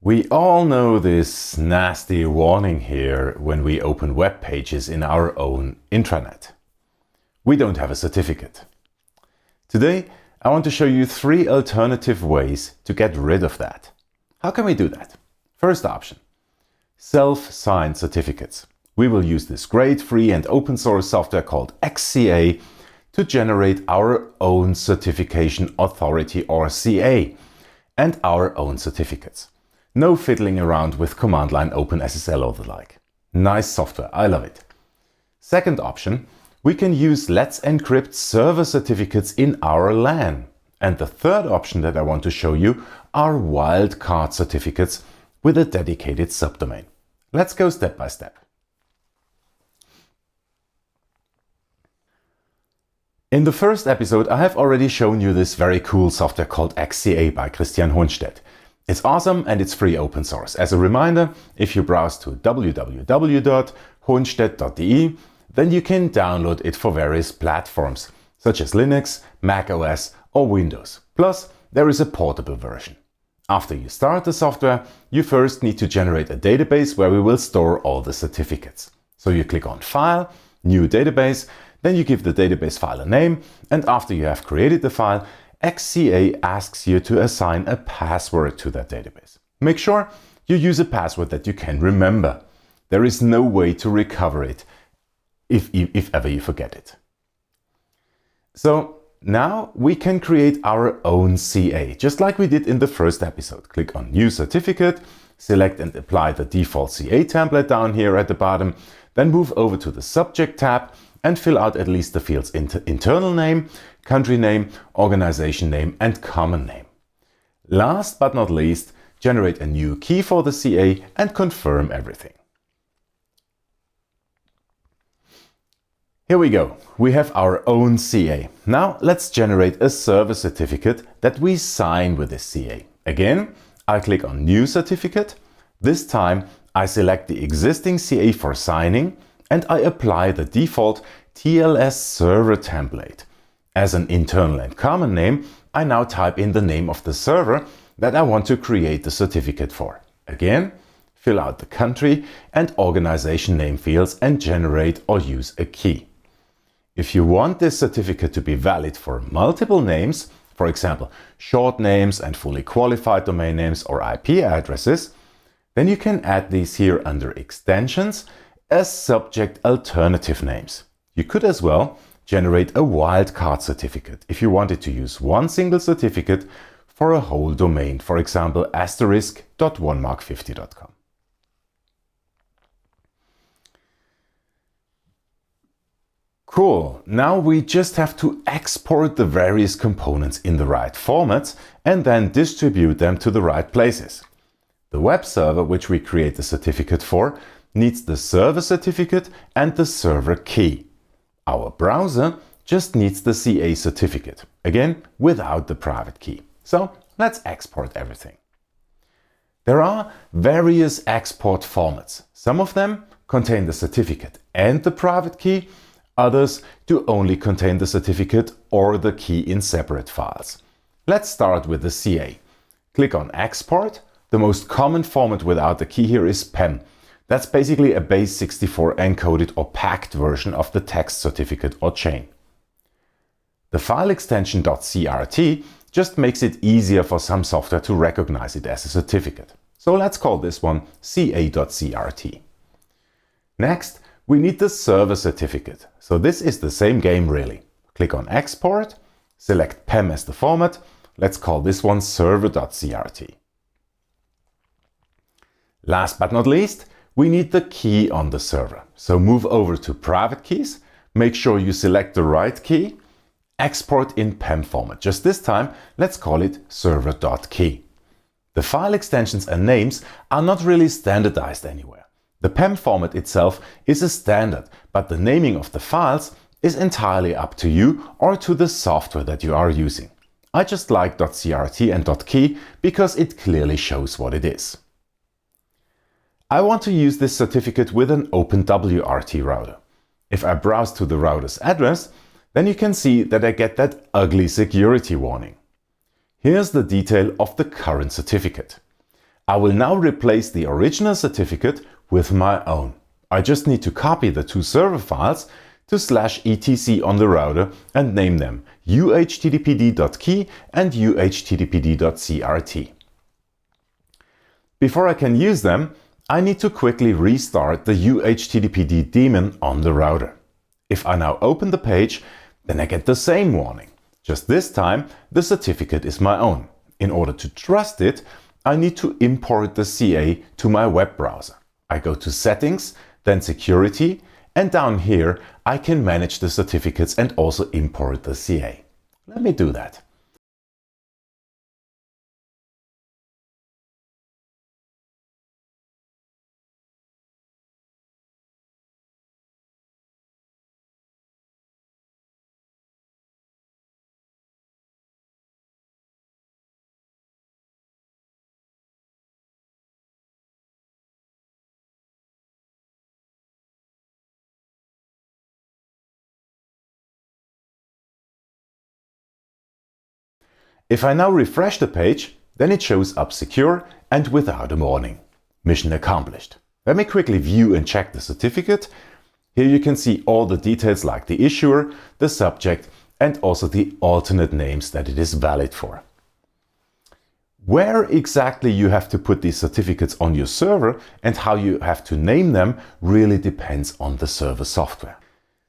We all know this nasty warning here when we open web pages in our own intranet. We don't have a certificate. Today, I want to show you 3 alternative ways to get rid of that. How can we do that? First option, self-signed certificates. We will use this great free and open source software called CA to generate our own certification authority or CA and our own certificates. No fiddling around with command line OpenSSL or the like. Nice software, I love it. Second option, we can use LetsEncrypt server certificates in our LAN. And the third option that I want to show you are Wildcard certificates with a dedicated subdomain. Let's go step by step. In the first episode, I have already shown you this very cool software called CA by Christian Hohnstedt. It's awesome and it's free open source. As a reminder, if you browse to www.hohnstedt.de, then you can download it for various platforms, such as Linux, Mac OS or Windows. Plus, there is a portable version. After you start the software, you first need to generate a database where we will store all the certificates. So you click on File, New Database, then you give the database file a name, and after you have created the file, CA asks you to assign a password to that database. Make sure you use a password that you can remember. There is no way to recover it if ever you forget it. So now we can create our own CA, just like we did in the first episode. Click on New Certificate, select and apply the default CA template down here at the bottom, then move over to the Subject tab and fill out at least the fields internal name, country name, organization name and common name. Last but not least, generate a new key for the CA and confirm everything. Here we go. We have our own CA. Now let's generate a server certificate that we sign with this CA. Again, I click on New Certificate. This time I select the existing CA for signing and I apply the default TLS server template. As an internal and common name, I now type in the name of the server that I want to create the certificate for. Again, fill out the country and organization name fields and generate or use a key. If you want this certificate to be valid for multiple names, for example, short names and fully qualified domain names or IP addresses, then you can add these here under extensions as subject alternative names. You could as well generate a wildcard certificate if you wanted to use one single certificate for a whole domain, for example *.onemark50.com. Cool, now we just have to export the various components in the right formats and then distribute them to the right places. The web server which we create the certificate for needs the server certificate and the server key. Our browser just needs the CA certificate, again without the private key. So let's export everything. There are various export formats. Some of them contain the certificate and the private key, others do only contain the certificate or the key in separate files. Let's start with the CA. Click on Export. The most common format without the key here is PEM. That's basically a base64 encoded or packed version of the text certificate or chain. The file extension .crt just makes it easier for some software to recognize it as a certificate. So let's call this one ca.crt. Next, we need the server certificate. So this is the same game really. Click on Export, select PEM as the format. Let's call this one server.crt. Last but not least, we need the key on the server. So move over to Private Keys, make sure you select the right key, export in PEM format. Just this time, let's call it server.key. The file extensions and names are not really standardized anywhere. The PEM format itself is a standard, but the naming of the files is entirely up to you or to the software that you are using. I just like .crt and .key because it clearly shows what it is. I want to use this certificate with an OpenWRT router. If I browse to the router's address, then you can see that I get that ugly security warning. Here's the detail of the current certificate. I will now replace the original certificate with my own. I just need to copy the two server files to /etc on the router and name them uhttpd.key and uhttpd.crt. Before I can use them, I need to quickly restart the uhttpd daemon on the router. If I now open the page, then I get the same warning. Just this time, the certificate is my own. In order to trust it, I need to import the CA to my web browser. I go to Settings, then Security, and down here I can manage the certificates and also import the CA. Let me do that. If I now refresh the page, then it shows up secure and without a warning. Mission accomplished. Let me quickly view and check the certificate. Here you can see all the details like the issuer, the subject, and also the alternate names that it is valid for. Where exactly you have to put these certificates on your server and how you have to name them really depends on the server software.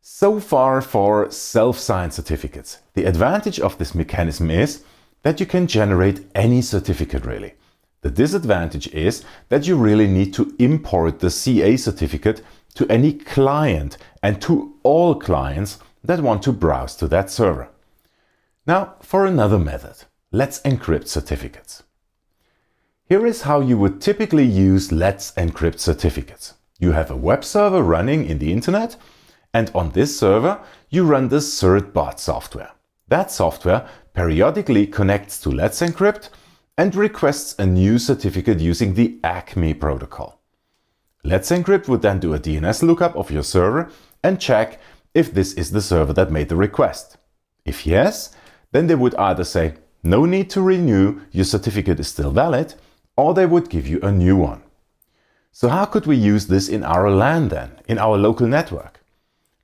So far for self-signed certificates. The advantage of this mechanism is that you can generate any certificate really. The disadvantage is that you really need to import the CA certificate to any client and to all clients that want to browse to that server. Now for another method, LetsEncrypt certificates. Here is how you would typically use LetsEncrypt certificates. You have a web server running in the internet, and on this server you run the CertBot software. That software periodically connects to LetsEncrypt and requests a new certificate using the ACME protocol. LetsEncrypt would then do a DNS lookup of your server and check if this is the server that made the request. If yes, then they would either say, no need to renew, your certificate is still valid, or they would give you a new one. So how could we use this in our LAN then, in our local network?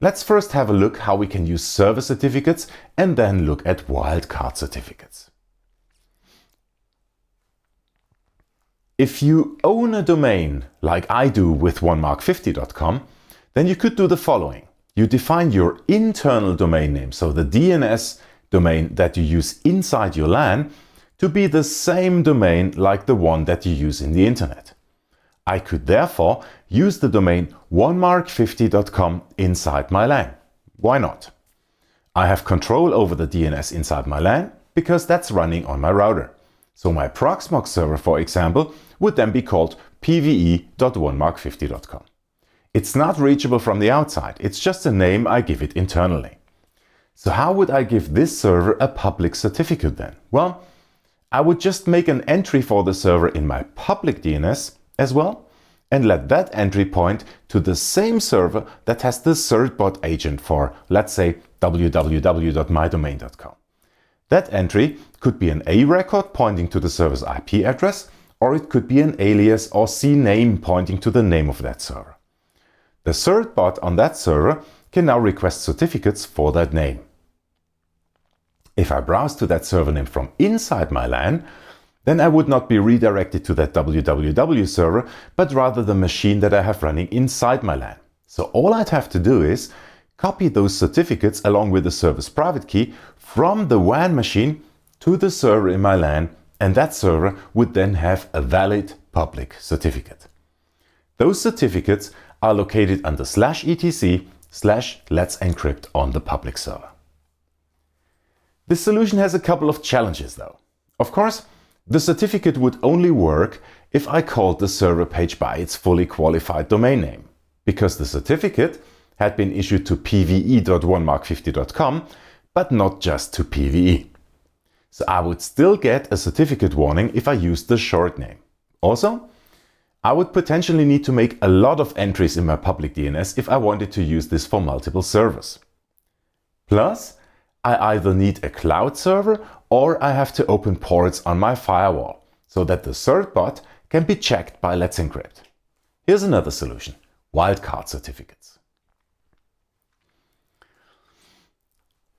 Let's first have a look how we can use server certificates and then look at wildcard certificates. If you own a domain, like I do with onemark50.com, then you could do the following. You define your internal domain name, so the DNS domain that you use inside your LAN, to be the same domain like the one that you use in the internet. I could therefore use the domain onemark50.com inside my LAN. Why not? I have control over the DNS inside my LAN because that's running on my router. So my Proxmox server, for example, would then be called pve.onemark50.com. It's not reachable from the outside, it's just a name I give it internally. So how would I give this server a public certificate then? Well, I would just make an entry for the server in my public DNS as well, and let that entry point to the same server that has the CertBot agent for, let's say, www.mydomain.com. That entry could be an A record pointing to the server's IP address, or it could be an alias or CNAME pointing to the name of that server. The CertBot on that server can now request certificates for that name. If I browse to that server name from inside my LAN, then I would not be redirected to that www server, but rather the machine that I have running inside my LAN. So all I'd have to do is copy those certificates along with the server's private key from the WAN machine to the server in my LAN, and that server would then have a valid public certificate. Those certificates are located under /etc/LetsEncrypt on the public server. This solution has a couple of challenges though. Of course, the certificate would only work if I called the server page by its fully qualified domain name, because the certificate had been issued to pve.onemark50.com, but not just to PVE. So I would still get a certificate warning if I used the short name. Also, I would potentially need to make a lot of entries in my public DNS if I wanted to use this for multiple servers. Plus, I either need a cloud server or I have to open ports on my firewall so that the CertBot can be checked by LetsEncrypt. Here's another solution: wildcard certificates.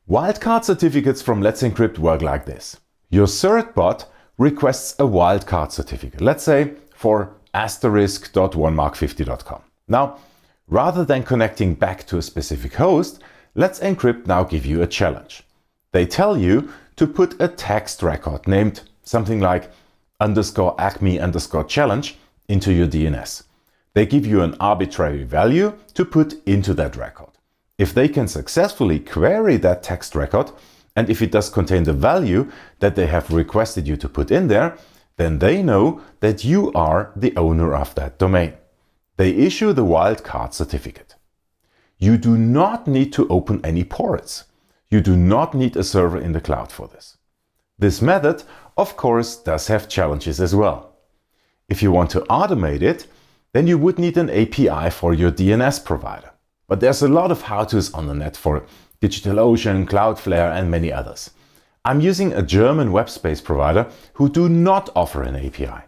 Wildcard certificates from LetsEncrypt work like this. Your cert bot requests a wildcard certificate, let's say for *.onemark50.com. Now, rather than connecting back to a specific host, LetsEncrypt now give you a challenge. They tell you to put a text record named something like _acme_challenge into your DNS. They give you an arbitrary value to put into that record. If they can successfully query that text record, and if it does contain the value that they have requested you to put in there, then they know that you are the owner of that domain. They issue the wildcard certificate. You do not need to open any ports. You do not need a server in the cloud for this. This method, of course, does have challenges as well. If you want to automate it, then you would need an API for your DNS provider. But there's a lot of how-tos on the net for DigitalOcean, Cloudflare, and many others. I'm using a German web space provider who do not offer an API.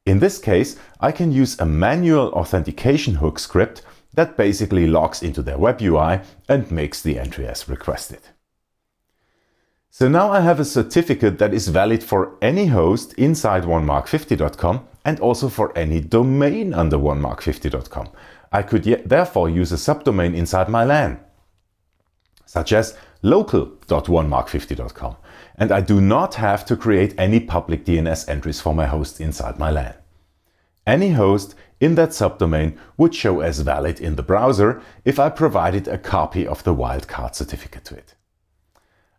In this case, I can use a manual authentication hook script that basically logs into their web UI and makes the entry as requested. So now I have a certificate that is valid for any host inside onemark50.com and also for any domain under onemark50.com. I could therefore use a subdomain inside my LAN, such as local.onemark50.com, and I do not have to create any public DNS entries for my host inside my LAN. Any host in that subdomain would show as valid in the browser if I provided a copy of the wildcard certificate to it.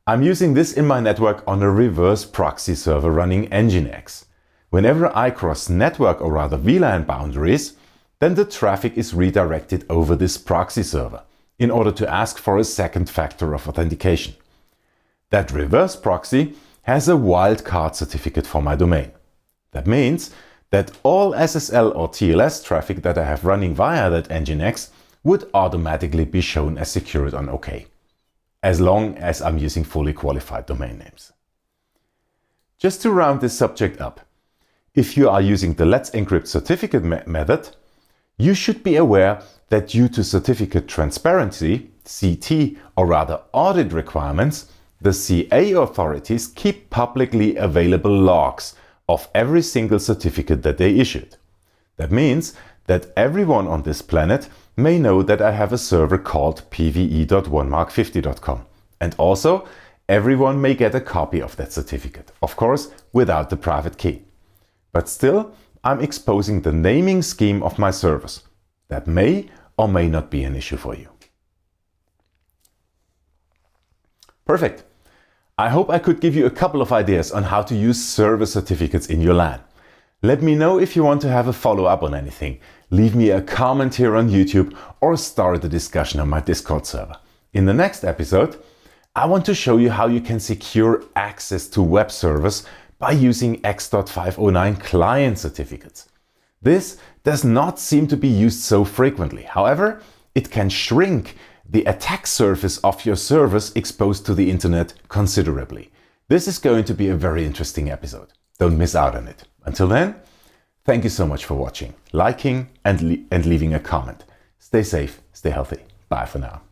I'm using this in my network on a reverse proxy server running Nginx. Whenever I cross network or rather VLAN boundaries, then the traffic is redirected over this proxy server in order to ask for a second factor of authentication. That reverse proxy has a wildcard certificate for my domain. That means that all SSL or TLS traffic that I have running via that Nginx would automatically be shown as secured on OK, as long as I'm using fully qualified domain names. Just to round this subject up, if you are using the LetsEncrypt certificate method, you should be aware that due to certificate transparency, CT, or rather audit requirements, the CA authorities keep publicly available logs of every single certificate that they issued. That means that everyone on this planet may know that I have a server called pve.onemark50.com, and also everyone may get a copy of that certificate, of course without the private key. But still, I'm exposing the naming scheme of my servers. That may or may not be an issue for you. Perfect. I hope I could give you a couple of ideas on how to use server certificates in your LAN. Let me know if you want to have a follow-up on anything. Leave me a comment here on YouTube or start a discussion on my Discord server. In the next episode, I want to show you how you can secure access to web servers by using X.509 client certificates. This does not seem to be used so frequently. However, it can shrink the attack surface of your servers exposed to the internet considerably. This is going to be a very interesting episode. Don't miss out on it. Until then, thank you so much for watching, liking and leaving a comment. Stay safe, stay healthy. Bye for now.